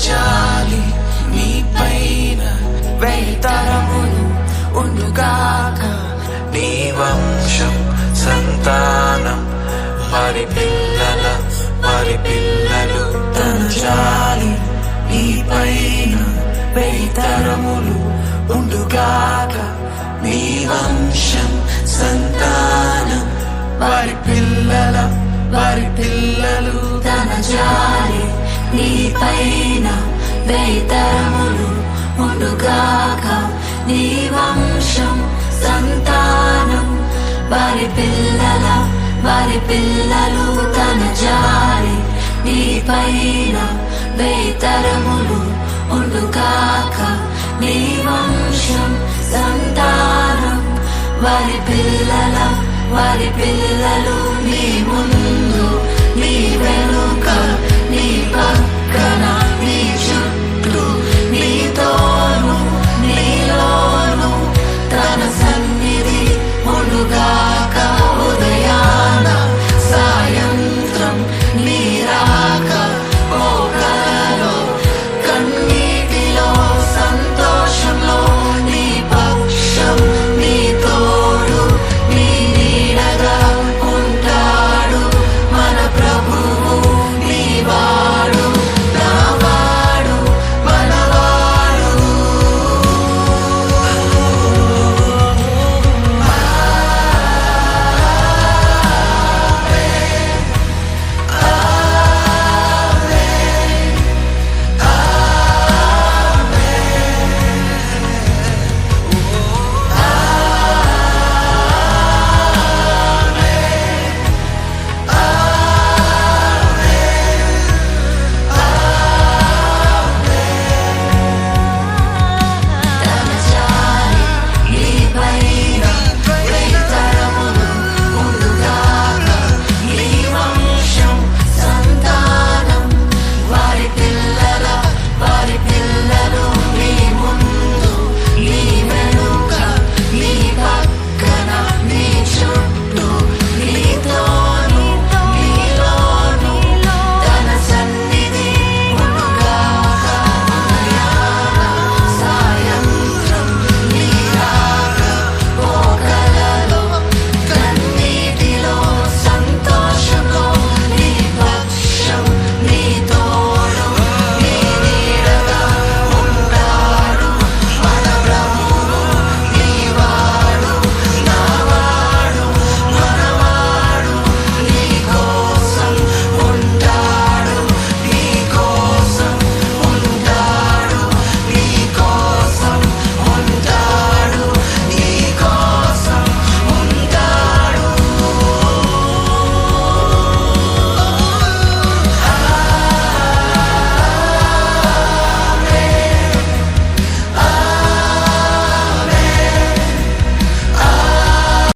జాలి నీ పైన వెయ్యి తరములు ఉండుగాక. నీ వంశం సంతానం వారి పిల్లలు తన జాలి నీ పైన వెయ్యి తరములు ఉండుగాక. నీ వంశం సంతానం వారి పిల్లలు తన జాలి నీ పైన వెయ్యి తరములు ఉండుగాక. నీ వంశం సంతానం వారి పిల్లలు తన జాలి నీ పైన వెయ్యి తరములు ఉండుగాక. నీ వంశం సంతానం వారి పిల్లలు నీ ముందు